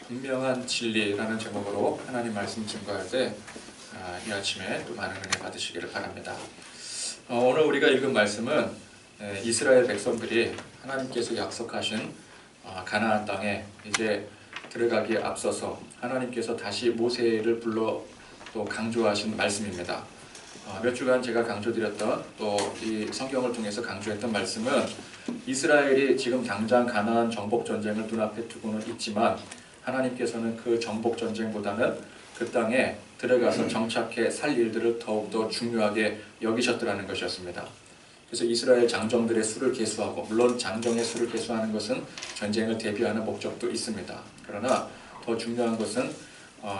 분명한 진리라는 제목으로 하나님 말씀 증거할 때 이 아침에 또 많은 은혜 받으시기를 바랍니다. 오늘 우리가 읽은 말씀은 이스라엘 백성들이 하나님께서 약속하신 가나안 땅에 이제 들어가기에 앞서서 하나님께서 다시 모세를 불러 또 강조하신 말씀입니다. 몇 주간 제가 강조드렸던 또 이 성경을 통해서 강조했던 말씀은 이스라엘이 지금 당장 가나안 정복 전쟁을 눈앞에 두고는 있지만 하나님께서는 그 정복 전쟁보다는 그 땅에 들어가서 정착해 살 일들을 더욱더 중요하게 여기셨더라는 것이었습니다. 그래서 이스라엘 장정들의 수를 계수하고, 물론 장정의 수를 계수하는 것은 전쟁을 대비하는 목적도 있습니다. 그러나 더 중요한 것은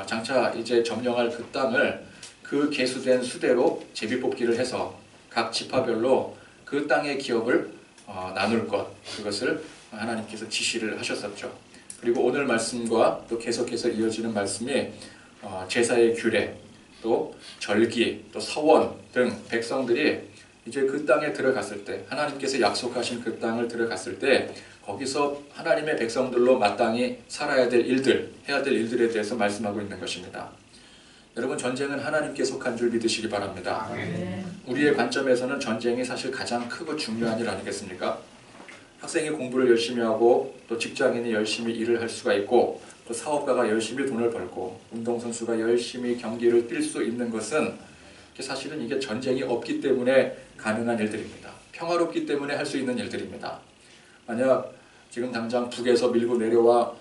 장차 이제 점령할 그 땅을 그 계수된 수대로 제비뽑기를 해서 각 지파별로 그 땅의 기업을 나눌 것, 그것을 하나님께서 지시를 하셨었죠. 그리고 오늘 말씀과 또 계속해서 이어지는 말씀이 제사의 규례, 또 절기, 또 서원 등 백성들이 이제 그 땅에 들어갔을 때, 하나님께서 약속하신 그 땅을 들어갔을 때 거기서 하나님의 백성들로 마땅히 살아야 될 일들, 해야 될 일들에 대해서 말씀하고 있는 것입니다. 여러분, 전쟁은 하나님께 속한 줄 믿으시기 바랍니다. 우리의 관점에서는 전쟁이 사실 가장 크고 중요한 일 아니겠습니까? 학생이 공부를 열심히 하고, 또 직장인이 열심히 일을 할 수가 있고, 또 사업가가 열심히 돈을 벌고, 운동선수가 열심히 경기를 뛸 수 있는 것은 사실은 이게 전쟁이 없기 때문에 가능한 일들입니다. 평화롭기 때문에 할 수 있는 일들입니다. 만약 지금 당장 북에서 밀고 내려와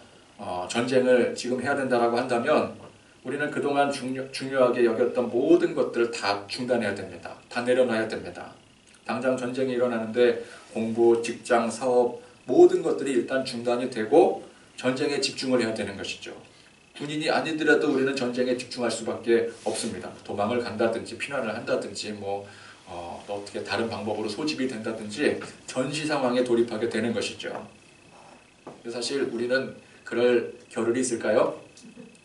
전쟁을 지금 해야 된다라고 한다면 우리는 그동안 중요하게 여겼던 모든 것들을 다 중단해야 됩니다. 다 내려놔야 됩니다. 당장 전쟁이 일어나는데 공부, 직장, 사업 모든 것들이 일단 중단이 되고 전쟁에 집중을 해야 되는 것이죠. 군인이 아니더라도 우리는 전쟁에 집중할 수밖에 없습니다. 도망을 간다든지 피난을 한다든지 또 어떻게 다른 방법으로 소집이 된다든지 전시 상황에 돌입하게 되는 것이죠. 사실 우리는 그럴 겨를이 있을까요?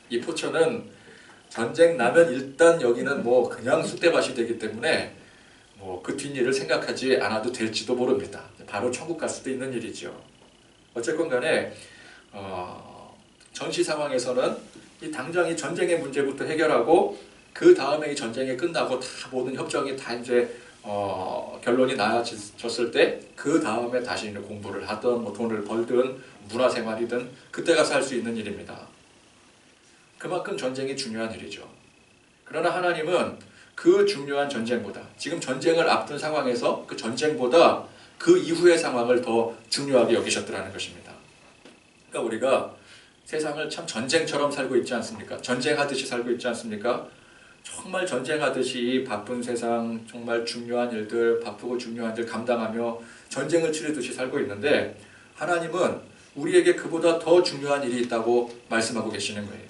이 포천은 전쟁 나면 일단 여기는 그냥 쑥대밭이 되기 때문에 그 뒷일을 생각하지 않아도 될지도 모릅니다. 바로 천국 갈 수도 있는 일이죠. 어쨌건 간에 전시 상황에서는 당장 이 전쟁의 문제부터 해결하고 그 다음에 이 전쟁이 끝나고 다 모든 협정이 다 이제 결론이 나아졌을 때 그 다음에 다시 공부를 하든 돈을 벌든 문화생활이든 그때 가서 할 수 있는 일입니다. 그만큼 전쟁이 중요한 일이죠. 그러나 하나님은 그 중요한 전쟁보다, 지금 전쟁을 앞둔 상황에서 그 전쟁보다 그 이후의 상황을 더 중요하게 여기셨더라는 것입니다. 그러니까 우리가 세상을 참 전쟁처럼 살고 있지 않습니까? 전쟁하듯이 살고 있지 않습니까? 정말 전쟁하듯이 바쁜 세상, 정말 중요한 일들, 바쁘고 중요한 일 감당하며 전쟁을 치르듯이 살고 있는데 하나님은 우리에게 그보다 더 중요한 일이 있다고 말씀하고 계시는 거예요.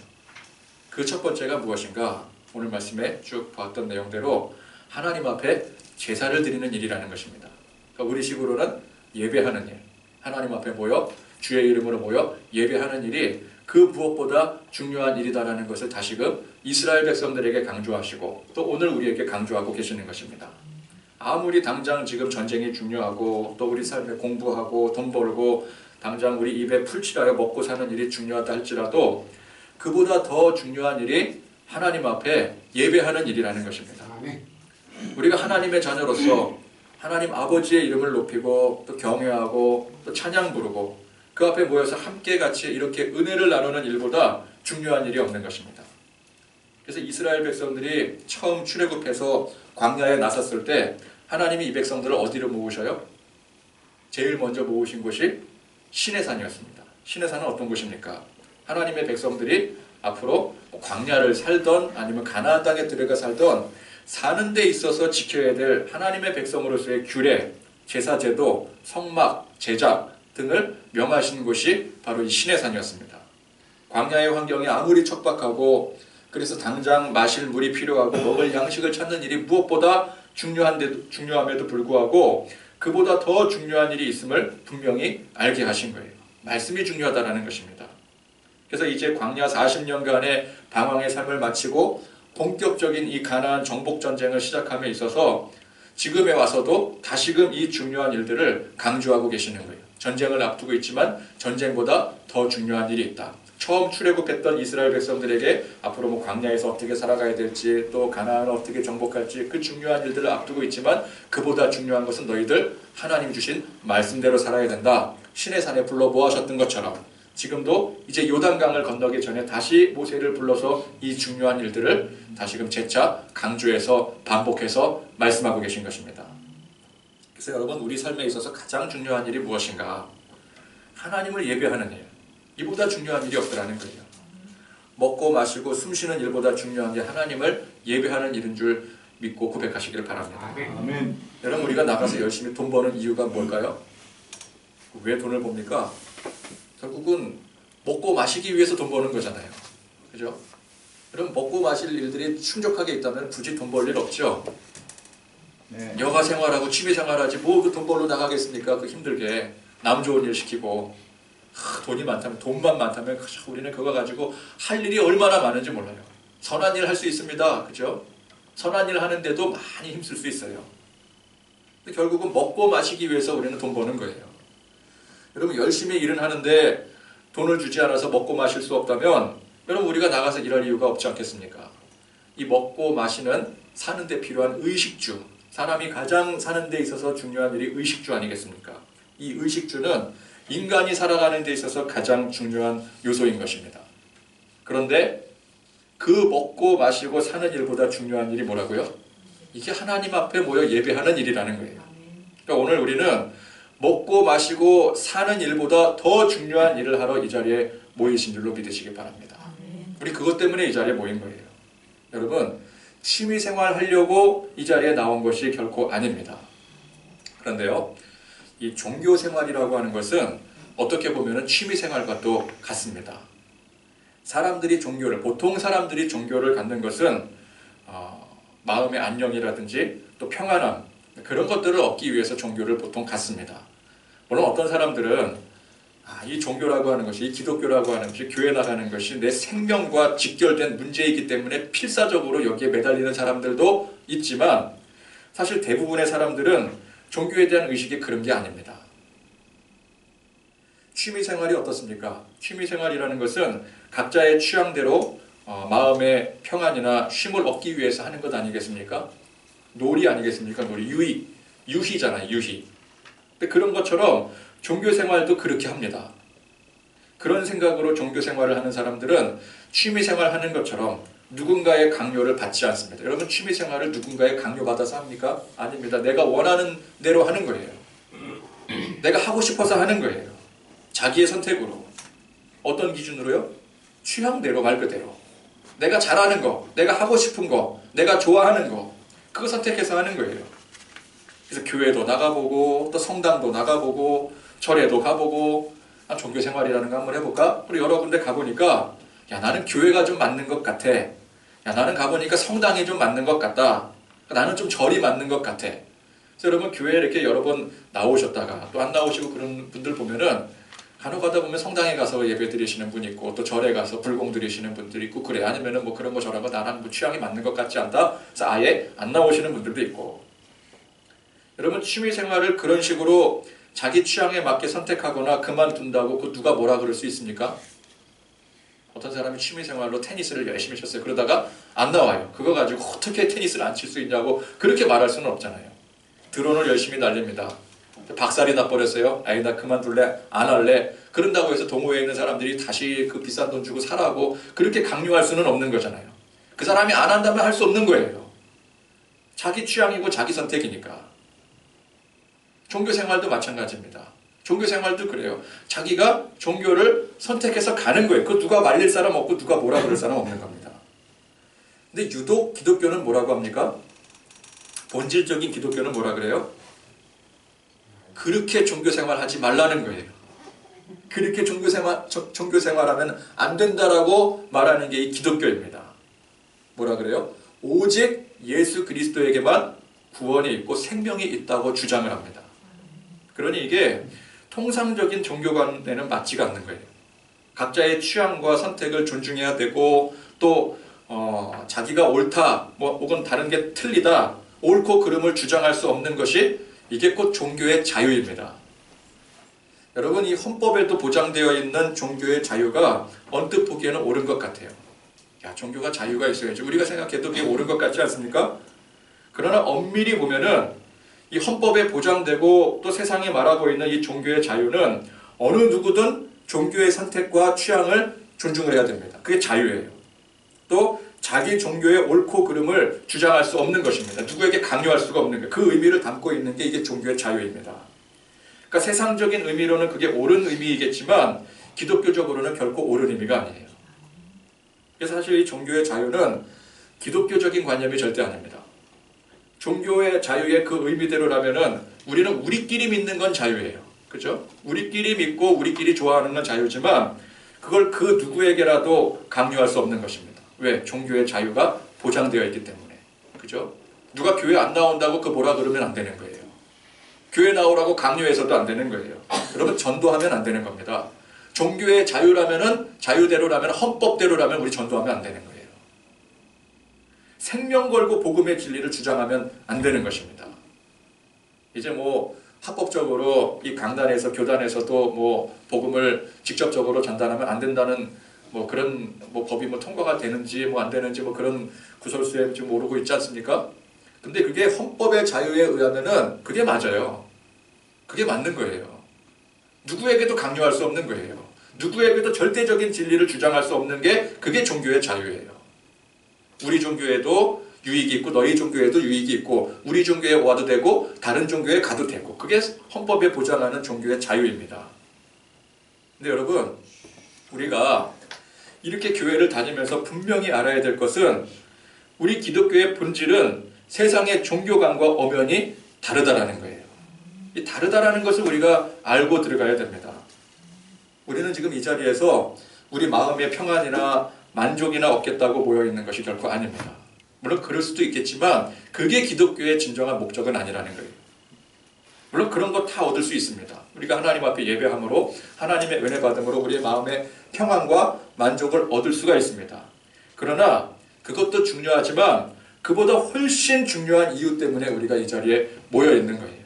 그 첫 번째가 무엇인가? 오늘 말씀에 쭉 봤던 내용대로 하나님 앞에 제사를 드리는 일이라는 것입니다. 그러니까 우리식으로는 예배하는 일, 하나님 앞에 모여 주의 이름으로 모여 예배하는 일이 그 무엇보다 중요한 일이다라는 것을 다시금 이스라엘 백성들에게 강조하시고 또 오늘 우리에게 강조하고 계시는 것입니다. 아무리 당장 지금 전쟁이 중요하고 또 우리 삶에 공부하고 돈 벌고 당장 우리 입에 풀칠하여 먹고 사는 일이 중요하다 할지라도 그보다 더 중요한 일이 하나님 앞에 예배하는 일이라는 것입니다. 우리가 하나님의 자녀로서 하나님 아버지의 이름을 높이고 또 경외하고 또 찬양 부르고 그 앞에 모여서 함께 같이 이렇게 은혜를 나누는 일보다 중요한 일이 없는 것입니다. 그래서 이스라엘 백성들이 처음 출애굽해서 광야에 나섰을 때 하나님이 이 백성들을 어디로 모으셔요? 제일 먼저 모으신 곳이 시내산이었습니다. 시내산은 어떤 곳입니까? 하나님의 백성들이 앞으로 광야를 살던 아니면 가나안 땅에 들어가 살던 사는 데 있어서 지켜야 될 하나님의 백성으로서의 규례, 제사제도, 성막, 제작 등을 명하신 곳이 바로 이 시내산이었습니다. 광야의 환경이 아무리 척박하고 그래서 당장 마실 물이 필요하고 먹을 양식을 찾는 일이 무엇보다 중요함에도 불구하고 그보다 더 중요한 일이 있음을 분명히 알게 하신 거예요. 말씀이 중요하다는 것입니다. 그래서 이제 광야 40년간의 방황의 삶을 마치고 본격적인 이 가나안 정복 전쟁을 시작함에 있어서 지금에 와서도 다시금 이 중요한 일들을 강조하고 계시는 거예요. 전쟁을 앞두고 있지만 전쟁보다 더 중요한 일이 있다. 처음 출애굽했던 이스라엘 백성들에게 앞으로 뭐 광야에서 어떻게 살아가야 될지 또 가나안을 어떻게 정복할지 그 중요한 일들을 앞두고 있지만 그보다 중요한 것은 너희들 하나님 주신 말씀대로 살아야 된다. 신의 산에 불러 모아셨던 것처럼 지금도 이제 요단강을 건너기 전에 다시 모세를 불러서 이 중요한 일들을 다시금 재차 강조해서 반복해서 말씀하고 계신 것입니다. 그래서 여러분 우리 삶에 있어서 가장 중요한 일이 무엇인가? 하나님을 예배하는 일. 이보다 중요한 일이 없더라는 거예요. 먹고 마시고 숨쉬는 일보다 중요한 게 하나님을 예배하는 일인 줄 믿고 고백하시기를 바랍니다. 아멘. 여러분 우리가 나가서 열심히 돈 버는 이유가 뭘까요? 왜 돈을 법니까? 결국은 먹고 마시기 위해서 돈 버는 거잖아요. 그죠? 그럼 먹고 마실 일들이 충족하게 있다면 굳이 돈 벌 일 없죠. 네. 여가 생활하고 취미 생활하지 뭐 그 돈 벌러 나가겠습니까? 그 힘들게 남 좋은 일 시키고 돈이 많다면 돈만 많다면 우리는 그거 가지고 할 일이 얼마나 많은지 몰라요. 선한 일 할 수 있습니다. 그죠? 선한 일 하는데도 많이 힘쓸 수 있어요. 근데 결국은 먹고 마시기 위해서 우리는 돈 버는 거예요. 여러분 열심히 일은 하는데 돈을 주지 않아서 먹고 마실 수 없다면 여러분 우리가 나가서 일할 이유가 없지 않겠습니까? 이 먹고 마시는 사는 데 필요한 의식주, 사람이 가장 사는 데 있어서 중요한 일이 의식주 아니겠습니까? 이 의식주는 인간이 살아가는 데 있어서 가장 중요한 요소인 것입니다. 그런데 그 먹고 마시고 사는 일보다 중요한 일이 뭐라고요? 이게 하나님 앞에 모여 예배하는 일이라는 거예요. 그러니까 오늘 우리는 먹고 마시고 사는 일보다 더 중요한 일을 하러 이 자리에 모이신 줄로 믿으시기 바랍니다. 우리 그것 때문에 이 자리에 모인 거예요. 여러분 취미생활 하려고 이 자리에 나온 것이 결코 아닙니다. 그런데요 이 종교생활이라고 하는 것은 어떻게 보면 취미생활과 또 같습니다. 사람들이 종교를 보통 사람들이 종교를 갖는 것은 마음의 안녕이라든지 또 평안함 그런 것들을 얻기 위해서 종교를 보통 갖습니다. 물론 어떤 사람들은 이 종교라고 하는 것이 이 기독교라고 하는 것이 교회 나가는 것이 내 생명과 직결된 문제이기 때문에 필사적으로 여기에 매달리는 사람들도 있지만 사실 대부분의 사람들은 종교에 대한 의식이 그런 게 아닙니다. 취미생활이 어떻습니까? 취미생활이라는 것은 각자의 취향대로 마음의 평안이나 쉼을 얻기 위해서 하는 것 아니겠습니까? 놀이 아니겠습니까? 놀이, 유희잖아요. 유희. 근데 그런 것처럼 종교생활도 그렇게 합니다. 그런 생각으로 종교생활을 하는 사람들은 취미생활 하는 것처럼 누군가의 강요를 받지 않습니다. 여러분 취미생활을 누군가의 강요받아서 합니까? 아닙니다. 내가 원하는 대로 하는 거예요. 내가 하고 싶어서 하는 거예요. 자기의 선택으로. 어떤 기준으로요? 취향대로 말 그대로. 내가 잘하는 거, 내가 하고 싶은 거, 내가 좋아하는 거 그거 선택해서 하는 거예요. 그래서 교회도 나가보고 또 성당도 나가보고 절에도 가보고 종교생활이라는 거 한번 해볼까? 그리고 여러 군데 가보니까 야 나는 교회가 좀 맞는 것 같아. 야 나는 가보니까 성당이 좀 맞는 것 같다. 나는 좀 절이 맞는 것 같아. 그래서 여러분 교회에 이렇게 여러 번 나오셨다가 또 안 나오시고 그런 분들 보면은 간혹 가다 보면 성당에 가서 예배 드리시는 분이 있고 또 절에 가서 불공 드리시는 분들이 있고 그래. 아니면은 뭐 그런 거 저런 거 나랑 뭐 취향이 맞는 것 같지 않다. 그래서 아예 안 나오시는 분들도 있고. 여러분 취미생활을 그런 식으로 자기 취향에 맞게 선택하거나 그만둔다고 그 누가 뭐라 그럴 수 있습니까? 어떤 사람이 취미생활로 테니스를 열심히 쳤어요. 그러다가 안 나와요. 그거 가지고 어떻게 테니스를 안 칠 수 있냐고 그렇게 말할 수는 없잖아요. 드론을 열심히 날립니다. 박살이 나버렸어요. 아이 나 그만둘래? 안 할래? 그런다고 해서 동호회에 있는 사람들이 다시 그 비싼 돈 주고 사라고 그렇게 강요할 수는 없는 거잖아요. 그 사람이 안 한다면 할 수 없는 거예요. 자기 취향이고 자기 선택이니까. 종교생활도 마찬가지입니다. 종교생활도 그래요. 자기가 종교를 선택해서 가는 거예요. 그 누가 말릴 사람 없고 누가 뭐라 그럴 사람 없는 겁니다. 근데 유독 기독교는 뭐라고 합니까? 본질적인 기독교는 뭐라 그래요? 그렇게 종교생활 하지 말라는 거예요. 그렇게 종교생활하면 안 된다라고 말하는 게 이 기독교입니다. 뭐라 그래요? 오직 예수 그리스도에게만 구원이 있고 생명이 있다고 주장을 합니다. 그러니 이게 통상적인 종교관에는 맞지가 않는 거예요. 각자의 취향과 선택을 존중해야 되고 또 자기가 옳다 혹은 다른 게 틀리다 옳고 그름을 주장할 수 없는 것이 이게 곧 종교의 자유입니다. 여러분, 이 헌법에도 보장되어 있는 종교의 자유가 언뜻 보기에는 옳은 것 같아요. 야, 종교가 자유가 있어야지. 우리가 생각해도 그게 옳은 것 같지 않습니까? 그러나 엄밀히 보면은 이 헌법에 보장되고 또 세상이 말하고 있는 이 종교의 자유는 어느 누구든 종교의 선택과 취향을 존중을 해야 됩니다. 그게 자유예요. 또 자기 종교의 옳고 그름을 주장할 수 없는 것입니다. 누구에게 강요할 수가 없는 거예요. 그 의미를 담고 있는 게 이게 종교의 자유입니다. 그러니까 세상적인 의미로는 그게 옳은 의미이겠지만 기독교적으로는 결코 옳은 의미가 아니에요. 그래서 사실 이 종교의 자유는 기독교적인 관념이 절대 아닙니다. 종교의 자유의 그 의미대로라면은 우리는 우리끼리 믿는 건 자유예요. 그죠? 우리끼리 믿고 우리끼리 좋아하는 건 자유지만 그걸 그 누구에게라도 강요할 수 없는 것입니다. 왜? 종교의 자유가 보장되어 있기 때문에. 그죠? 누가 교회 안 나온다고 그 뭐라 그러면 안 되는 거예요. 교회 나오라고 강요해서도 안 되는 거예요. 여러분, 전도하면 안 되는 겁니다. 종교의 자유라면은, 자유대로라면, 헌법대로라면 우리 전도하면 안 되는 거예요. 생명 걸고 복음의 진리를 주장하면 안 되는 것입니다. 이제 뭐 합법적으로 이 강단에서 교단에서도 뭐 복음을 직접적으로 전달하면 안 된다는 뭐 그런 뭐 법이 뭐 통과가 되는지 뭐 안 되는지 뭐 그런 구설수에 지금 오르고 있지 않습니까? 근데 그게 헌법의 자유에 의하면은 그게 맞아요. 그게 맞는 거예요. 누구에게도 강요할 수 없는 거예요. 누구에게도 절대적인 진리를 주장할 수 없는 게 그게 종교의 자유예요. 우리 종교에도 유익이 있고 너희 종교에도 유익이 있고 우리 종교에 와도 되고 다른 종교에 가도 되고 그게 헌법에 보장하는 종교의 자유입니다. 근데 여러분, 우리가 이렇게 교회를 다니면서 분명히 알아야 될 것은 우리 기독교의 본질은 세상의 종교관과 엄연히 다르다라는 거예요. 이 다르다라는 것을 우리가 알고 들어가야 됩니다. 우리는 지금 이 자리에서 우리 마음의 평안이나 만족이나 얻겠다고 모여있는 것이 결코 아닙니다. 물론 그럴 수도 있겠지만 그게 기독교의 진정한 목적은 아니라는 거예요. 물론 그런 거 다 얻을 수 있습니다. 우리가 하나님 앞에 예배함으로 하나님의 은혜 받음으로 우리의 마음의 평안과 만족을 얻을 수가 있습니다. 그러나 그것도 중요하지만 그보다 훨씬 중요한 이유 때문에 우리가 이 자리에 모여 있는 거예요.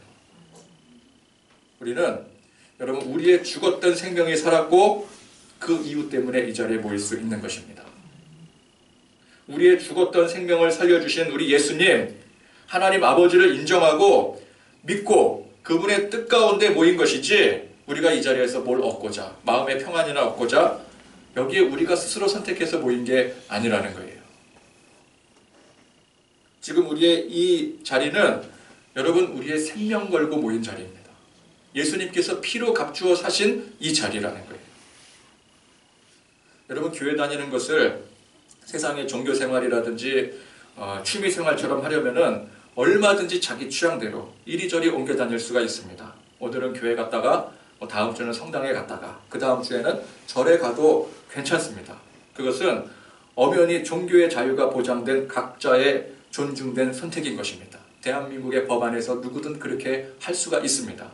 우리는 여러분 우리의 죽었던 생명이 살았고 그 이유 때문에 이 자리에 모일 수 있는 것입니다. 우리의 죽었던 생명을 살려주신 우리 예수님, 하나님 아버지를 인정하고 믿고 그분의 뜻 가운데 모인 것이지 우리가 이 자리에서 뭘 얻고자, 마음의 평안이나 얻고자 여기에 우리가 스스로 선택해서 모인 게 아니라는 거예요. 지금 우리의 이 자리는 여러분 우리의 생명 걸고 모인 자리입니다. 예수님께서 피로 값주어 사신 이 자리라는 거예요. 여러분 교회 다니는 것을 세상의 종교 생활이라든지 취미 생활처럼 하려면은 얼마든지 자기 취향대로 이리저리 옮겨 다닐 수가 있습니다. 오늘은 교회 갔다가 다음 주는 성당에 갔다가 그 다음 주에는 절에 가도 괜찮습니다. 그것은 엄연히 종교의 자유가 보장된 각자의 존중된 선택인 것입니다. 대한민국의 법안에서 누구든 그렇게 할 수가 있습니다.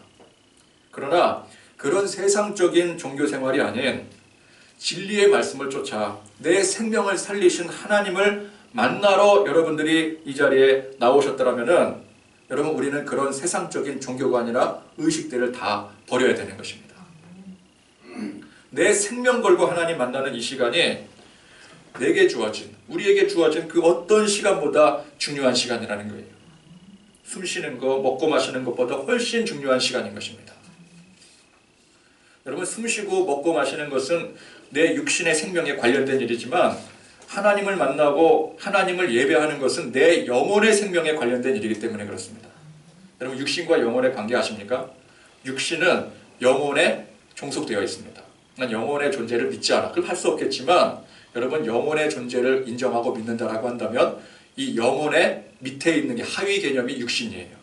그러나 그런 세상적인 종교 생활이 아닌 진리의 말씀을 쫓아 내 생명을 살리신 하나님을 만나러 여러분들이 이 자리에 나오셨더라면은 여러분 우리는 그런 세상적인 종교관이나 의식들을 다 버려야 되는 것입니다. 내 생명 걸고 하나님 만나는 이 시간이 내게 주어진, 우리에게 주어진 그 어떤 시간보다 중요한 시간이라는 거예요. 숨 쉬는 거, 먹고 마시는 것보다 훨씬 중요한 시간인 것입니다. 여러분 숨 쉬고 먹고 마시는 것은 내 육신의 생명에 관련된 일이지만 하나님을 만나고 하나님을 예배하는 것은 내 영혼의 생명에 관련된 일이기 때문에 그렇습니다. 여러분 육신과 영혼의 관계 아십니까? 육신은 영혼에 종속되어 있습니다. 난 영혼의 존재를 믿지 않아. 그럼 할 수 없겠지만 여러분 영혼의 존재를 인정하고 믿는다라고 한다면 이 영혼의 밑에 있는 게 하위 개념이 육신이에요.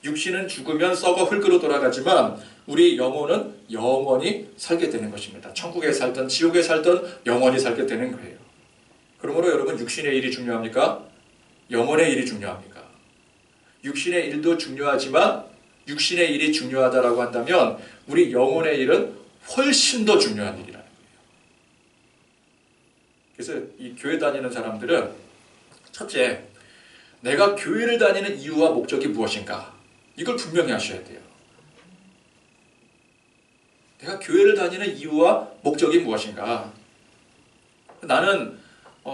육신은 죽으면 썩어 흙으로 돌아가지만 우리 영혼은 영원히 살게 되는 것입니다. 천국에 살든 지옥에 살든 영원히 살게 되는 거예요. 그러므로 여러분 육신의 일이 중요합니까? 영혼의 일이 중요합니까? 육신의 일도 중요하지만 육신의 일이 중요하다라고 한다면 우리 영혼의 일은 훨씬 더 중요한 일이라는 거예요. 그래서 이 교회 다니는 사람들은 첫째, 내가 교회를 다니는 이유와 목적이 무엇인가? 이걸 분명히 하셔야 돼요. 내가 교회를 다니는 이유와 목적이 무엇인가? 나는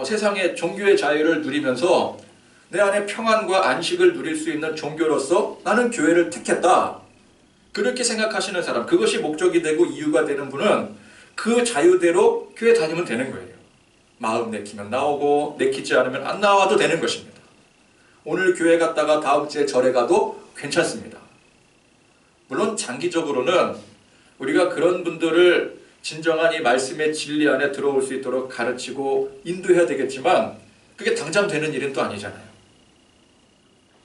세상의 종교의 자유를 누리면서 내 안에 평안과 안식을 누릴 수 있는 종교로서 나는 교회를 택했다. 그렇게 생각하시는 사람, 그것이 목적이 되고 이유가 되는 분은 그 자유대로 교회 다니면 되는 거예요. 마음 내키면 나오고 내키지 않으면 안 나와도 되는 것입니다. 오늘 교회 갔다가 다음 주에 절에 가도 괜찮습니다. 물론 장기적으로는 우리가 그런 분들을 진정한 이 말씀의 진리 안에 들어올 수 있도록 가르치고 인도해야 되겠지만 그게 당장 되는 일은 또 아니잖아요.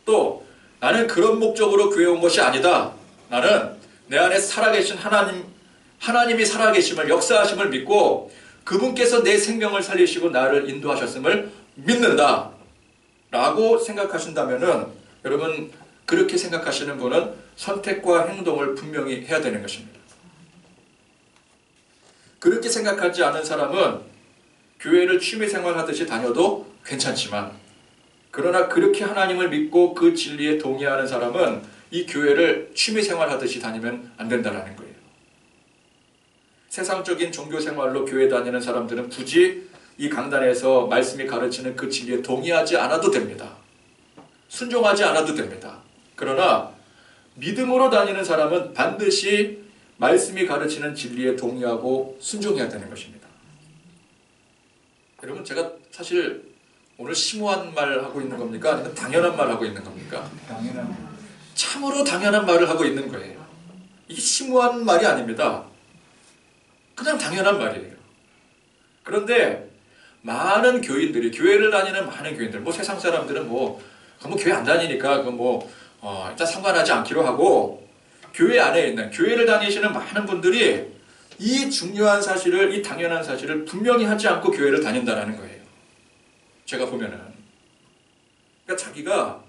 또 나는 그런 목적으로 교회 온 것이 아니다. 나는 내 안에 살아계신 하나님이 살아계심을, 역사하심을 믿고 그분께서 내 생명을 살리시고 나를 인도하셨음을 믿는다 라고 생각하신다면은 여러분, 그렇게 생각하시는 분은 선택과 행동을 분명히 해야 되는 것입니다. 그렇게 생각하지 않은 사람은 교회를 취미생활 하듯이 다녀도 괜찮지만, 그러나 그렇게 하나님을 믿고 그 진리에 동의하는 사람은 이 교회를 취미생활 하듯이 다니면 안 된다는 거예요. 세상적인 종교생활로 교회 다니는 사람들은 굳이 이 강단에서 말씀이 가르치는 그 진리에 동의하지 않아도 됩니다. 순종하지 않아도 됩니다. 그러나 믿음으로 다니는 사람은 반드시 말씀이 가르치는 진리에 동의하고 순종해야 되는 것입니다. 여러분, 제가 사실 오늘 심오한 말 하고 있는 겁니까? 아니면 당연한 말 하고 있는 겁니까? 참으로 당연한 말을 하고 있는 거예요. 이게 심오한 말이 아닙니다. 그냥 당연한 말이에요. 그런데 많은 교인들이, 교회를 다니는 많은 교인들, 세상 사람들은 교회 안 다니니까 일단 상관하지 않기로 하고, 교회 안에 있는, 교회를 다니시는 많은 분들이 이 중요한 사실을, 이 당연한 사실을 분명히 하지 않고 교회를 다닌다는 거예요. 제가 보면은. 그러니까 자기가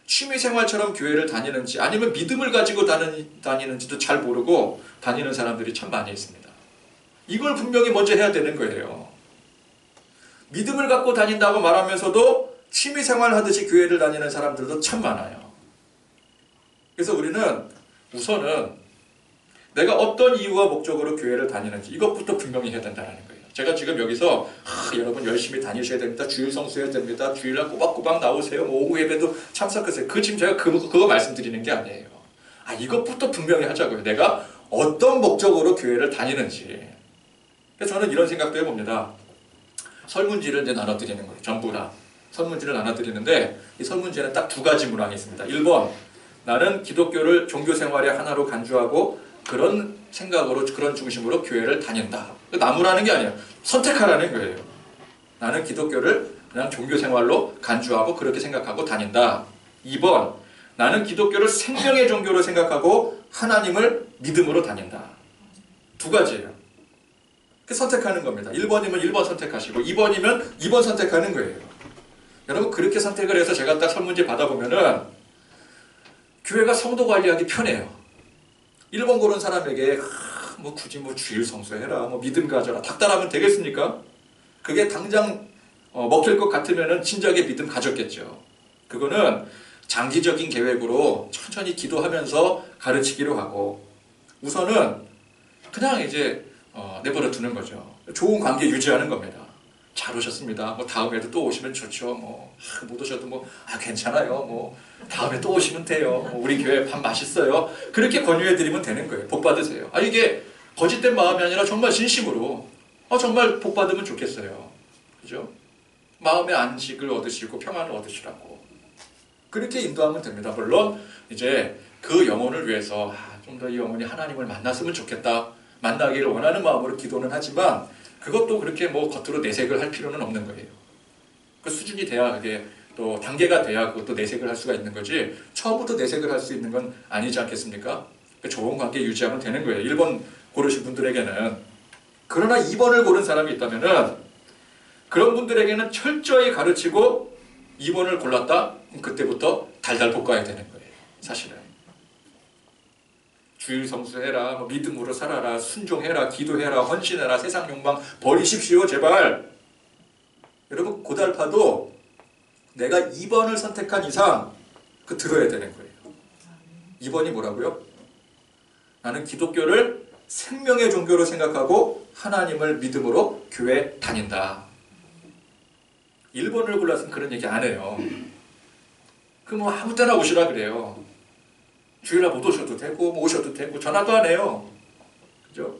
취미생활처럼 교회를 다니는지 아니면 믿음을 가지고 다니는지도 잘 모르고 다니는 사람들이 참 많이 있습니다. 이걸 분명히 먼저 해야 되는 거예요. 믿음을 갖고 다닌다고 말하면서도 취미생활 하듯이 교회를 다니는 사람들도 참 많아요. 그래서 우리는 우선은 내가 어떤 이유와 목적으로 교회를 다니는지 이것부터 분명히 해야 된다는 거예요. 제가 지금 여기서 여러분 열심히 다니셔야 됩니다. 주일 성수해야 됩니다. 주일날 꼬박꼬박 나오세요. 오후 예배도 참석하세요. 지금 제가 그거 말씀드리는 게 아니에요. 이것부터 분명히 하자고요. 내가 어떤 목적으로 교회를 다니는지. 그래서 저는 이런 생각도 해봅니다. 설문지를 이제 나눠드리는 거예요. 전부 다. 설문지를 나눠드리는데 이 설문지에는 딱 두 가지 문항이 있습니다. 1번, 나는 기독교를 종교생활의 하나로 간주하고 그런 생각으로, 그런 중심으로 교회를 다닌다. 나무라는 게 아니에요. 선택하라는 거예요. 나는 기독교를 그냥 종교생활로 간주하고 그렇게 생각하고 다닌다. 2번, 나는 기독교를 생명의 종교로 생각하고 하나님을 믿음으로 다닌다. 두 가지예요. 선택하는 겁니다. 1번이면 1번 선택하시고 2번이면 2번 선택하는 거예요. 여러분, 그렇게 선택을 해서 제가 딱 설문지 받아보면은 교회가 성도 관리하기 편해요. 1번 고른 사람에게 굳이 주일 성수해라, 믿음 가져라, 닥달하면 되겠습니까? 그게 당장 먹힐 것 같으면은 진작에 믿음 가졌겠죠. 그거는 장기적인 계획으로 천천히 기도하면서 가르치기로 하고, 우선은 그냥 이제 내버려 두는 거죠. 좋은 관계 유지하는 겁니다. 잘 오셨습니다. 다음에도 또 오시면 좋죠. 못 오셔도 괜찮아요. 다음에 또 오시면 돼요. 우리 교회 밥 맛있어요. 그렇게 권유해드리면 되는 거예요. 복 받으세요. 이게 거짓된 마음이 아니라 정말 진심으로 정말 복 받으면 좋겠어요. 그죠? 마음의 안식을 얻으시고 평안을 얻으시라고. 그렇게 인도하면 됩니다. 물론 이제 그 영혼을 위해서 좀 더 이 영혼이 하나님을 만났으면 좋겠다. 만나기를 원하는 마음으로 기도는 하지만 그것도 그렇게 겉으로 내색을 할 필요는 없는 거예요. 그 수준이 돼야, 그게 또 단계가 돼야 그것도 내색을 할 수가 있는 거지, 처음부터 내색을 할 수 있는 건 아니지 않겠습니까? 좋은 관계 유지하면 되는 거예요. 1번 고르신 분들에게는. 그러나 2번을 고른 사람이 있다면은 그런 분들에게는 철저히 가르치고 2번을 골랐다? 그럼 그때부터 달달 볶아야 되는 거예요. 사실은. 주일 성수해라, 믿음으로 살아라, 순종해라, 기도해라, 헌신해라, 세상 욕망 버리십시오, 제발. 여러분, 고달파도 내가 2번을 선택한 이상 들어야 되는 거예요. 2번이 뭐라고요? 나는 기독교를 생명의 종교로 생각하고 하나님을 믿음으로 교회 다닌다. 1번을 골라서는 그런 얘기 안 해요. 그 뭐 아무 때나 오시라 그래요. 주일날 못 오셔도 되고 뭐 오셔도 되고 전화도 안 해요. 그죠?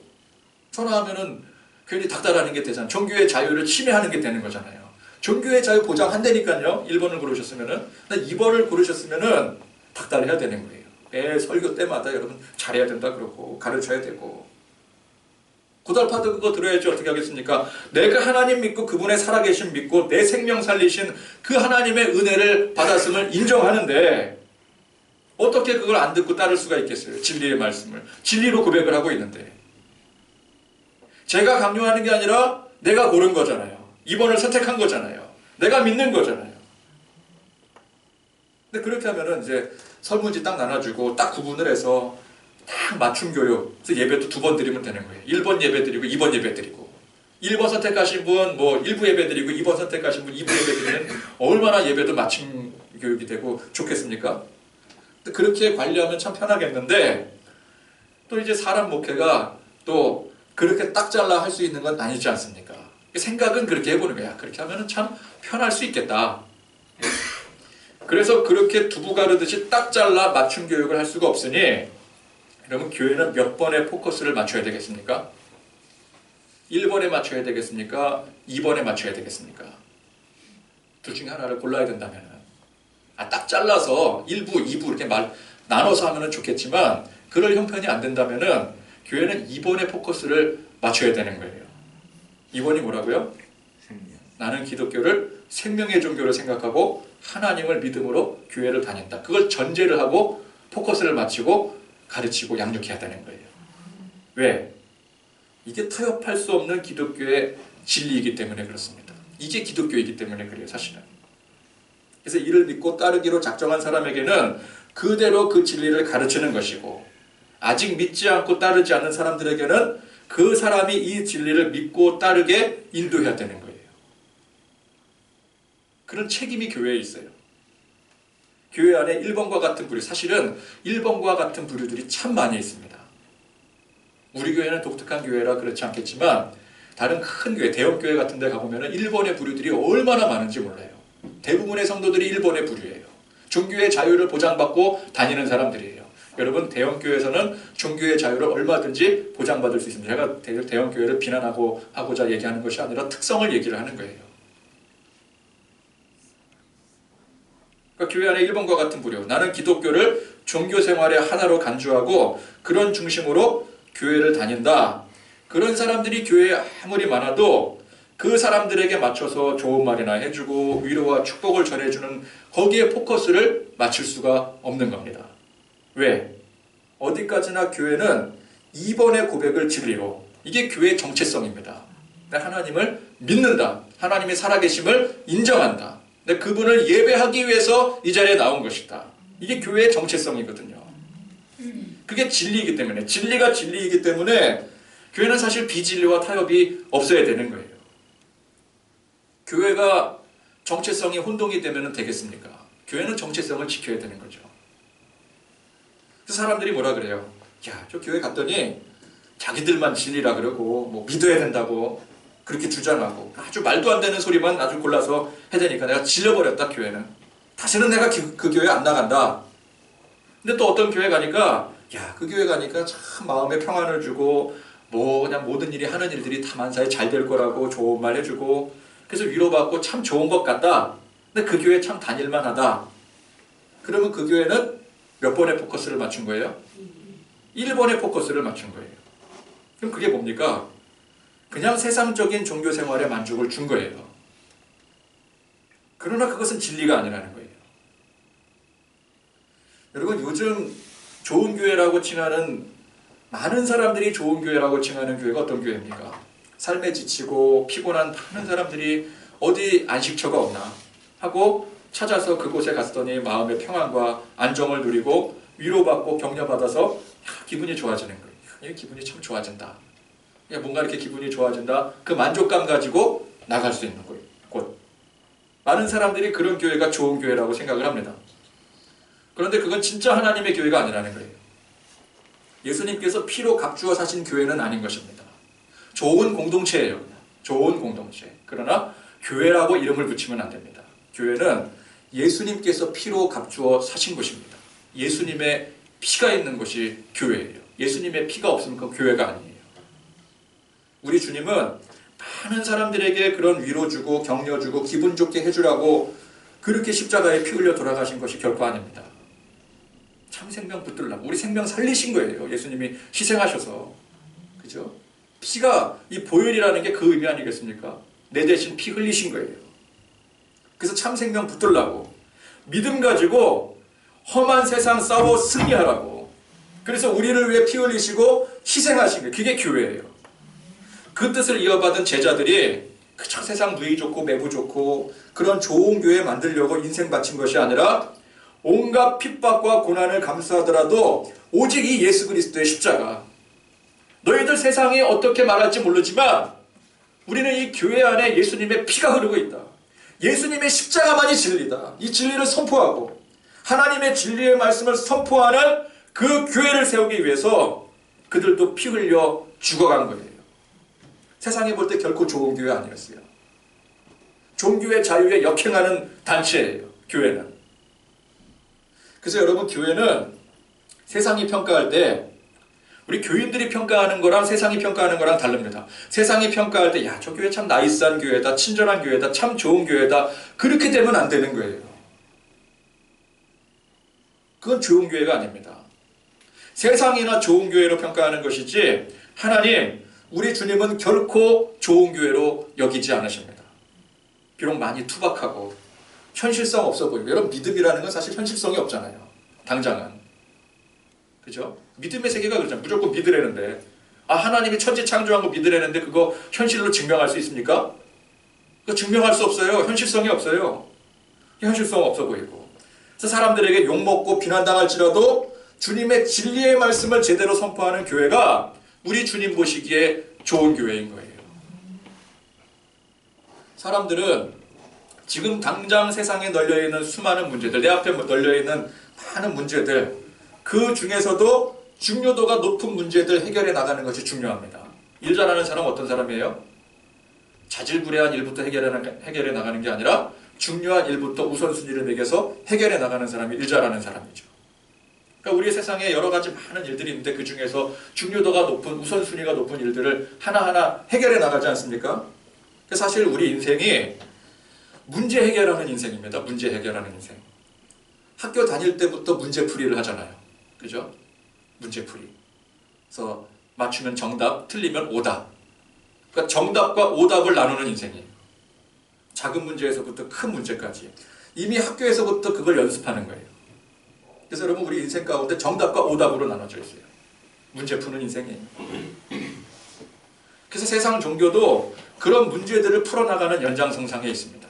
전화하면은 괜히 닥달하는 게 되잖아요. 종교의 자유를 침해하는 게 되는 거잖아요. 종교의 자유 보장한다니까요. 1번을 고르셨으면은. 2번을 고르셨으면은 닥달해야 되는 거예요. 매 설교 때마다 여러분 잘해야 된다 그러고 가르쳐야 되고. 고달파도 그거 들어야지 어떻게 하겠습니까? 내가 하나님 믿고 그분의 살아계심 믿고 내 생명 살리신 그 하나님의 은혜를 받았음을 인정하는데 어떻게 그걸 안 듣고 따를 수가 있겠어요? 진리의 말씀을. 진리로 고백을 하고 있는데. 제가 강요하는 게 아니라 내가 고른 거잖아요. 2번을 선택한 거잖아요. 내가 믿는 거잖아요. 근데 그렇게 하면은 이제 설문지 딱 나눠주고 딱 구분을 해서 딱 맞춤 교육. 그래서 예배도 2번 드리면 되는 거예요. 1번 예배 드리고 2번 예배 드리고. 1번 선택하신 분 뭐 1부 예배 드리고 2번 선택하신 분 2부 예배 드리면 얼마나 예배도 맞춤 교육이 되고 좋겠습니까? 근데 그렇게 관리하면 참 편하겠는데 또 이제 사람 목회가 또 그렇게 딱 잘라 할 수 있는 건 아니지 않습니까? 생각은 그렇게 해보는 거야. 그렇게 하면 참 편할 수 있겠다. 그래서 그렇게 두부 가르듯이 딱 잘라 맞춤 교육을 할 수가 없으니 그러면 교회는 몇 번의 포커스를 맞춰야 되겠습니까? 1번에 맞춰야 되겠습니까? 2번에 맞춰야 되겠습니까? 둘 중에 하나를 골라야 된다면 딱 잘라서 1부, 2부 이렇게 나눠서 하면 좋겠지만 그럴 형편이 안 된다면 교회는 2번의 포커스를 맞춰야 되는 거예요. 2번이 뭐라고요? 나는 기독교를 생명의 종교로 생각하고 하나님을 믿음으로 교회를 다닌다. 그걸 전제를 하고 포커스를 맞추고 가르치고 양육해야 되는 거예요. 왜? 이게 타협할 수 없는 기독교의 진리이기 때문에 그렇습니다. 이게 기독교이기 때문에 그래요, 사실은. 그래서 이를 믿고 따르기로 작정한 사람에게는 그대로 그 진리를 가르치는 것이고 아직 믿지 않고 따르지 않는 사람들에게는 그 사람이 이 진리를 믿고 따르게 인도해야 되는 거예요. 그런 책임이 교회에 있어요. 교회 안에 1번과 같은 부류, 사실은 1번과 같은 부류들이 참 많이 있습니다. 우리 교회는 독특한 교회라 그렇지 않겠지만 다른 큰 교회, 대형 교회 같은 데 가보면 1번의 부류들이 얼마나 많은지 몰라요. 대부분의 성도들이 1번의 부류예요. 종교의 자유를 보장받고 다니는 사람들이에요. 여러분, 대형 교회에서는 종교의 자유를 얼마든지 보장받을 수 있습니다. 제가 대형 교회를 비난하고자 얘기하는 것이 아니라 특성을 얘기를 하는 거예요. 그러니까 교회 안에 1번과 같은 부류, 나는 기독교를 종교 생활의 하나로 간주하고 그런 중심으로 교회를 다닌다. 그런 사람들이 교회에 아무리 많아도 그 사람들에게 맞춰서 좋은 말이나 해주고 위로와 축복을 전해주는 거기에 포커스를 맞출 수가 없는 겁니다. 왜? 어디까지나 교회는 2번의 고백을 진리로, 이게 교회의 정체성입니다. 하나님을 믿는다. 하나님의 살아계심을 인정한다. 그분을 예배하기 위해서 이 자리에 나온 것이다. 이게 교회의 정체성이거든요. 그게 진리이기 때문에, 진리가 진리이기 때문에 교회는 사실 비진리와 타협이 없어야 되는 거예요. 교회가 정체성이 혼동이 되면 되겠습니까? 교회는 정체성을 지켜야 되는 거죠. 그 사람들이 뭐라 그래요? 야, 저 교회 갔더니 자기들만 진리라 그러고 뭐 믿어야 된다고 그렇게 주장하고 아주 말도 안 되는 소리만 아주 골라서 해대니까 내가 질려버렸다, 교회는. 다시는 내가 그 교회 안 나간다. 근데 또 어떤 교회 가니까 야, 그 교회 가니까 참 마음에 평안을 주고 뭐 그냥 모든 일이 하는 일들이 다 만사에 잘 될 거라고 좋은 말 해주고 그래서 위로받고 참 좋은 것 같다. 근데 그 교회 참 다닐만 하다. 그러면 그 교회는 몇 번의 포커스를 맞춘 거예요? 1번의 포커스를 맞춘 거예요. 그럼 그게 뭡니까? 그냥 세상적인 종교 생활에 만족을 준 거예요. 그러나 그것은 진리가 아니라는 거예요. 여러분, 요즘 좋은 교회라고 칭하는, 많은 사람들이 좋은 교회라고 칭하는 교회가 어떤 교회입니까? 삶에 지치고 피곤한 많은 사람들이 어디 안식처가 없나 하고 찾아서 그곳에 갔더니 마음의 평안과 안정을 누리고 위로받고 격려받아서 기분이 좋아지는 거예요. 기분이 참 좋아진다. 뭔가 이렇게 기분이 좋아진다. 그 만족감 가지고 나갈 수 있는 곳. 많은 사람들이 그런 교회가 좋은 교회라고 생각을 합니다. 그런데 그건 진짜 하나님의 교회가 아니라는 거예요. 예수님께서 피로 값주어 사신 교회는 아닌 것입니다. 좋은 공동체예요. 좋은 공동체. 그러나 교회라고 이름을 붙이면 안 됩니다. 교회는 예수님께서 피로 값주어 사신 것입니다. 예수님의 피가 있는 것이 교회예요. 예수님의 피가 없으면 그 교회가 아니에요. 우리 주님은 많은 사람들에게 그런 위로 주고 격려 주고 기분 좋게 해주라고 그렇게 십자가에 피 흘려 돌아가신 것이 결코 아닙니다. 참 생명 붙들라고 우리 생명 살리신 거예요. 예수님이 희생하셔서. 그죠? 피가 이 보혈이라는 게 그 의미 아니겠습니까? 내 대신 피 흘리신 거예요. 그래서 참 생명 붙들라고 믿음 가지고 험한 세상 싸워 승리하라고. 그래서 우리를 위해 피 흘리시고 희생하신 거예요. 그게 교회예요. 그 뜻을 이어받은 제자들이 그저 세상 누이 좋고 매부 좋고 그런 좋은 교회 만들려고 인생 바친 것이 아니라 온갖 핍박과 고난을 감수하더라도 오직 이 예수 그리스도의 십자가. 너희들 세상이 어떻게 말할지 모르지만 우리는 이 교회 안에 예수님의 피가 흐르고 있다. 예수님의 십자가만이 진리다. 이 진리를 선포하고 하나님의 진리의 말씀을 선포하는 그 교회를 세우기 위해서 그들도 피 흘려 죽어간 거예요. 세상에 볼 때 결코 좋은 교회 아니었어요. 종교의 자유에 역행하는 단체예요. 교회는. 그래서 여러분 교회는 세상이 평가할 때 우리 교인들이 평가하는 거랑 세상이 평가하는 거랑 다릅니다. 세상이 평가할 때 야, 저 교회 참 나이스한 교회다. 친절한 교회다. 참 좋은 교회다. 그렇게 되면 안 되는 거예요. 그건 좋은 교회가 아닙니다. 세상이나 좋은 교회로 평가하는 것이지 하나님, 우리 주님은 결코 좋은 교회로 여기지 않으십니다. 비록 많이 투박하고 현실성 없어 보이고 여러분 믿음이라는 건 사실 현실성이 없잖아요. 당장은. 그죠? 믿음의 세계가 그렇잖아요. 무조건 믿으라는데 하나님이 천지 창조한 거 믿으라는데 그거 현실로 증명할 수 있습니까? 그거 증명할 수 없어요. 현실성이 없어요. 현실성 없어 보이고. 그래서 사람들에게 욕먹고 비난당할지라도 주님의 진리의 말씀을 제대로 선포하는 교회가 우리 주님 보시기에 좋은 교회인 거예요. 사람들은 지금 당장 세상에 널려있는 수많은 문제들, 내 앞에 널려있는 많은 문제들, 그 중에서도 중요도가 높은 문제들 해결해 나가는 것이 중요합니다. 일 잘하는 사람은 어떤 사람이에요? 자질구레한 일부터 해결해 나가는 게 아니라 중요한 일부터 우선순위를 매겨서 해결해 나가는 사람이 일 잘하는 사람이죠. 그러니까 우리 세상에 여러 가지 많은 일들이 있는데 그 중에서 중요도가 높은 우선순위가 높은 일들을 하나하나 해결해 나가지 않습니까? 사실 우리 인생이 문제 해결하는 인생입니다. 문제 해결하는 인생. 학교 다닐 때부터 문제풀이를 하잖아요. 그죠? 문제풀이. 그래서 맞추면 정답, 틀리면 오답. 그러니까 정답과 오답을 나누는 인생이에요. 작은 문제에서부터 큰 문제까지. 이미 학교에서부터 그걸 연습하는 거예요. 그래서 여러분 우리 인생 가운데 정답과 오답으로 나눠져 있어요. 문제 푸는 인생이에요. 그래서 세상 종교도 그런 문제들을 풀어나가는 연장선상에 있습니다.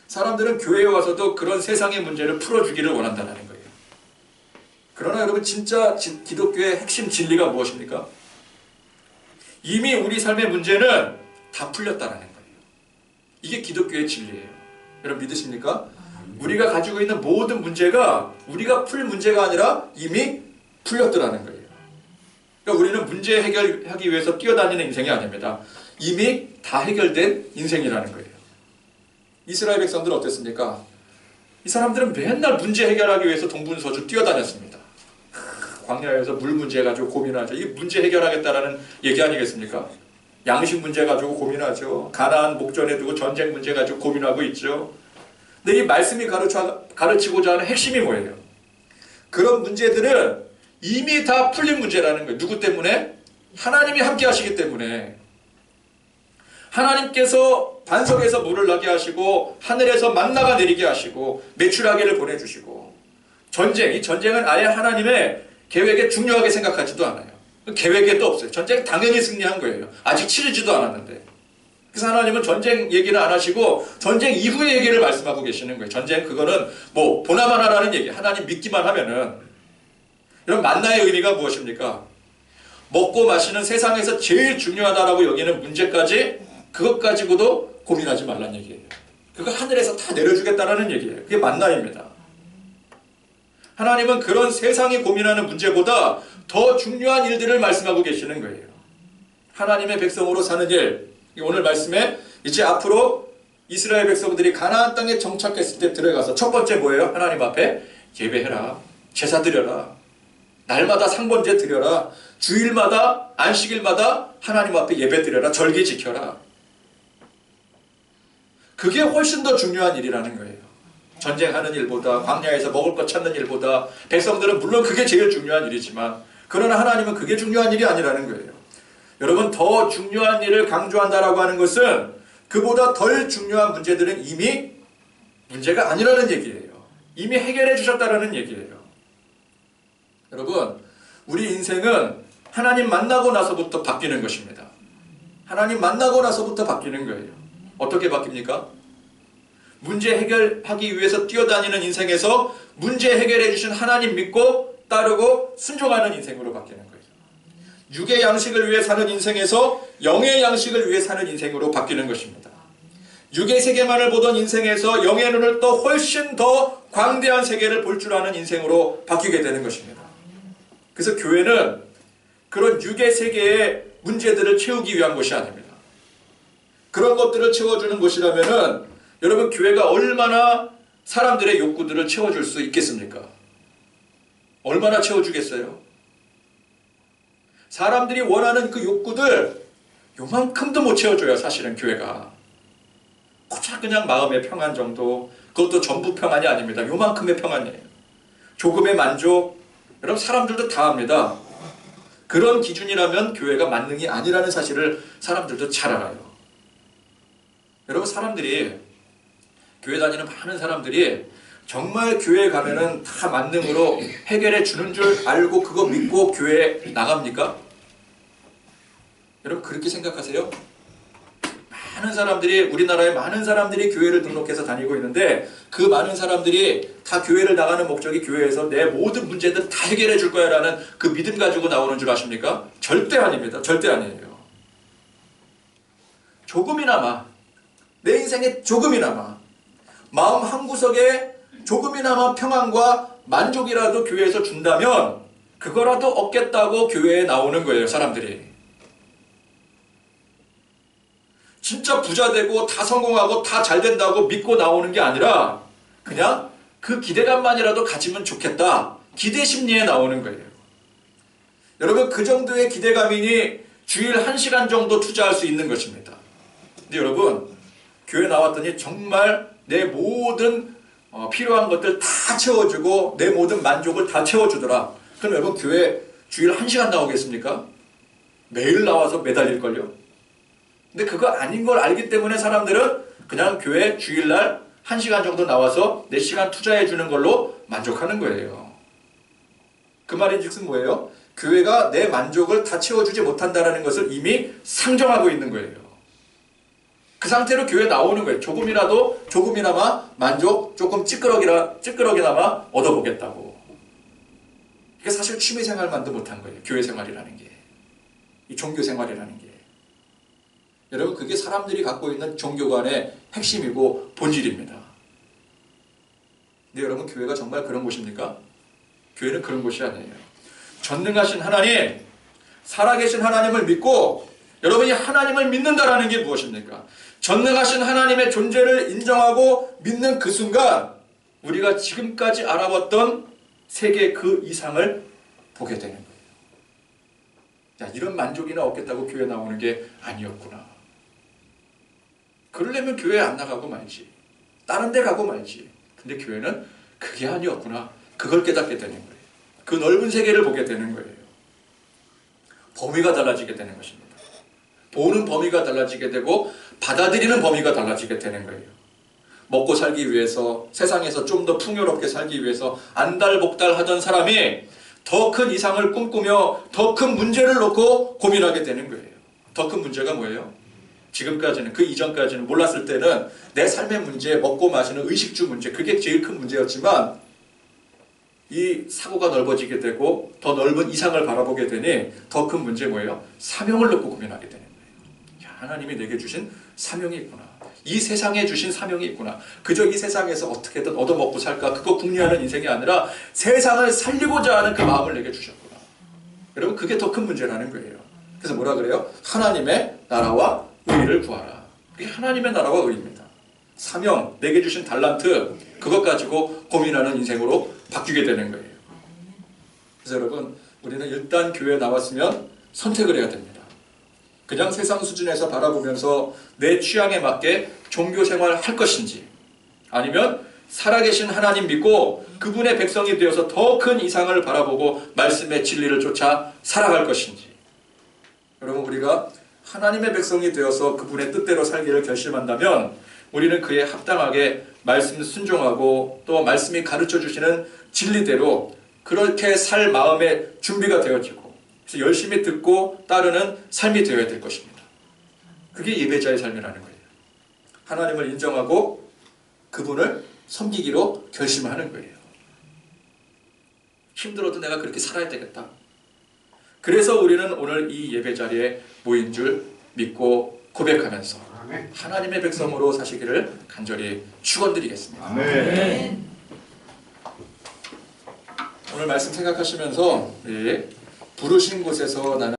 사람들은 교회에 와서도 그런 세상의 문제를 풀어주기를 원한다는 거예요. 그러나 여러분 진짜 기독교의 핵심 진리가 무엇입니까? 이미 우리 삶의 문제는 다 풀렸다는 거예요. 이게 기독교의 진리예요. 여러분 믿으십니까? 우리가 가지고 있는 모든 문제가 우리가 풀 문제가 아니라 이미 풀렸더라는 거예요. 그러니까 우리는 문제 해결하기 위해서 뛰어다니는 인생이 아닙니다. 이미 다 해결된 인생이라는 거예요. 이스라엘 백성들은 어땠습니까? 이 사람들은 맨날 문제 해결하기 위해서 동분서주 뛰어다녔습니다. 광야에서 물 문제 가지고 고민하죠. 이 문제 해결하겠다라는 얘기 아니겠습니까? 양식 문제 가지고 고민하죠. 가나안 목전에 두고 전쟁 문제 가지고 고민하고 있죠. 근데 이 말씀이 가르치고자 하는 핵심이 뭐예요? 그런 문제들은 이미 다 풀린 문제라는 거예요. 누구 때문에? 하나님이 함께 하시기 때문에. 하나님께서 반석에서 물을 나게 하시고 하늘에서 만나가 내리게 하시고 메추라기를 보내주시고 이 전쟁은 아예 하나님의 계획에 중요하게 생각하지도 않아요. 계획에도 없어요. 전쟁 당연히 승리한 거예요. 아직 치르지도 않았는데. 그래서 하나님은 전쟁 얘기를 안 하시고 전쟁 이후의 얘기를 말씀하고 계시는 거예요. 전쟁 그거는 뭐 보나만 하라는 얘기. 하나님 믿기만 하면은. 이런 만나의 의미가 무엇입니까? 먹고 마시는 세상에서 제일 중요하다라고 여기는 문제까지 그것 가지고도 고민하지 말란 얘기예요. 그거 하늘에서 다 내려주겠다라는 얘기예요. 그게 만나입니다. 하나님은 그런 세상이 고민하는 문제보다 더 중요한 일들을 말씀하고 계시는 거예요. 하나님의 백성으로 사는 일, 오늘 말씀에 이제 앞으로 이스라엘 백성들이 가나안 땅에 정착했을 때 들어가서 첫 번째 뭐예요? 하나님 앞에 예배해라, 제사 드려라, 날마다 상번제 드려라, 주일마다 안식일마다 하나님 앞에 예배 드려라, 절기 지켜라. 그게 훨씬 더 중요한 일이라는 거예요. 전쟁하는 일보다, 광야에서 먹을 것 찾는 일보다. 백성들은 물론 그게 제일 중요한 일이지만 그러나 하나님은 그게 중요한 일이 아니라는 거예요. 여러분, 더 중요한 일을 강조한다라고 하는 것은 그보다 덜 중요한 문제들은 이미 문제가 아니라는 얘기예요. 이미 해결해 주셨다라는 얘기예요. 여러분, 우리 인생은 하나님 만나고 나서부터 바뀌는 것입니다. 하나님 만나고 나서부터 바뀌는 거예요. 어떻게 바뀝니까? 문제 해결하기 위해서 뛰어다니는 인생에서 문제 해결해 주신 하나님 믿고 따르고 순종하는 인생으로 바뀌는 거예요. 육의 양식을 위해 사는 인생에서 영의 양식을 위해 사는 인생으로 바뀌는 것입니다. 육의 세계만을 보던 인생에서 영의 눈을 또 훨씬 더 광대한 세계를 볼 줄 아는 인생으로 바뀌게 되는 것입니다. 그래서 교회는 그런 육의 세계의 문제들을 채우기 위한 것이 아닙니다. 그런 것들을 채워주는 곳이라면은 여러분, 교회가 얼마나 사람들의 욕구들을 채워줄 수 있겠습니까? 얼마나 채워주겠어요? 사람들이 원하는 그 욕구들 요만큼도 못 채워줘요. 사실은 교회가 고작 그냥 마음의 평안 정도, 그것도 전부 평안이 아닙니다. 요만큼의 평안이에요. 조금의 만족, 여러분 사람들도 다 합니다. 그런 기준이라면 교회가 만능이 아니라는 사실을 사람들도 잘 알아요. 여러분, 사람들이 교회 다니는 많은 사람들이 정말 교회에 가면은 다 만능으로 해결해 주는 줄 알고 그거 믿고 교회에 나갑니까? 여러분, 그렇게 생각하세요? 많은 사람들이, 우리나라에 많은 사람들이 교회를 등록해서 다니고 있는데 그 많은 사람들이 다 교회를 나가는 목적이 교회에서 내 모든 문제들 다 해결해 줄 거야 라는 그 믿음 가지고 나오는 줄 아십니까? 절대 아닙니다. 절대 아니에요. 조금이나마, 내 인생에 조금이나마, 마음 한구석에 조금이나마 평안과 만족이라도 교회에서 준다면 그거라도 얻겠다고 교회에 나오는 거예요. 사람들이. 진짜 부자 되고 다 성공하고 다 잘 된다고 믿고 나오는 게 아니라 그냥 그 기대감만이라도 가지면 좋겠다, 기대 심리에 나오는 거예요. 여러분, 그 정도의 기대감이니 주일 1시간 정도 투자할 수 있는 것입니다. 근데 여러분, 교회 나왔더니 정말 내 모든 필요한 것들 다 채워주고 내 모든 만족을 다 채워주더라. 그럼 여러분, 교회 주일 1시간 나오겠습니까? 매일 나와서 매달릴걸요? 근데 그거 아닌 걸 알기 때문에 사람들은 그냥 교회 주일날 1시간 정도 나와서 4시간 투자해 주는 걸로 만족하는 거예요. 그 말인즉슨 뭐예요? 교회가 내 만족을 다 채워주지 못한다는 것을 이미 상정하고 있는 거예요. 그 상태로 교회 나오는 거예요. 조금이나마 만족, 조금 찌끄러기나마 얻어보겠다고. 이게 사실 취미생활만도 못한 거예요. 교회 생활이라는 게. 이 종교 생활이라는 게. 여러분, 그게 사람들이 갖고 있는 종교관의 핵심이고 본질입니다. 근데 여러분, 교회가 정말 그런 곳입니까? 교회는 그런 곳이 아니에요. 전능하신 하나님, 살아계신 하나님을 믿고 여러분이 하나님을 믿는다라는 게 무엇입니까? 전능하신 하나님의 존재를 인정하고 믿는 그 순간 우리가 지금까지 알아봤던 세계 그 이상을 보게 되는 거예요. 야, 이런 만족이나 얻겠다고 교회 나오는 게 아니었구나. 그러려면 교회 안 나가고 말지, 다른 데 가고 말지. 근데 교회는 그게 아니었구나. 그걸 깨닫게 되는 거예요. 그 넓은 세계를 보게 되는 거예요. 범위가 달라지게 되는 것입니다. 보는 범위가 달라지게 되고 받아들이는 범위가 달라지게 되는 거예요. 먹고 살기 위해서, 세상에서 좀 더 풍요롭게 살기 위해서 안달복달 하던 사람이 더 큰 이상을 꿈꾸며 더 큰 문제를 놓고 고민하게 되는 거예요. 더 큰 문제가 뭐예요? 지금까지는, 그 이전까지는 몰랐을 때는 내 삶의 문제, 먹고 마시는 의식주 문제, 그게 제일 큰 문제였지만 이 사고가 넓어지게 되고 더 넓은 이상을 바라보게 되니 더 큰 문제 뭐예요? 사명을 놓고 고민하게 되는 거예요. 야, 하나님이 내게 주신 사명이 있구나. 이 세상에 주신 사명이 있구나. 그저 이 세상에서 어떻게든 얻어먹고 살까 그거 궁리하는 인생이 아니라 세상을 살리고자 하는 그 마음을 내게 주셨구나. 여러분 그게 더 큰 문제라는 거예요. 그래서 뭐라 그래요? 하나님의 나라와 의를 구하라. 그게 하나님의 나라와 의입니다. 사명, 내게 주신 달란트 그것 가지고 고민하는 인생으로 바뀌게 되는 거예요. 그래서 여러분 우리는 일단 교회에 나왔으면 선택을 해야 됩니다. 그냥 세상 수준에서 바라보면서 내 취향에 맞게 종교 생활을 할 것인지 아니면 살아계신 하나님 믿고 그분의 백성이 되어서 더 큰 이상을 바라보고 말씀의 진리를 쫓아 살아갈 것인지. 여러분 우리가 하나님의 백성이 되어서 그분의 뜻대로 살기를 결심한다면 우리는 그에 합당하게 말씀 순종하고 또 말씀이 가르쳐 주시는 진리대로 그렇게 살 마음의 준비가 되어지고 그래서 열심히 듣고 따르는 삶이 되어야 될 것입니다. 그게 예배자의 삶이라는 거예요. 하나님을 인정하고 그분을 섬기기로 결심하는 거예요. 힘들어도 내가 그렇게 살아야 되겠다. 그래서 우리는 오늘 이 예배 자리에 모인 줄 믿고 고백하면서 하나님의 백성으로 사시기를 간절히 축원드리겠습니다. 아멘. 오늘 말씀 생각하시면서 부르신 곳에서 나는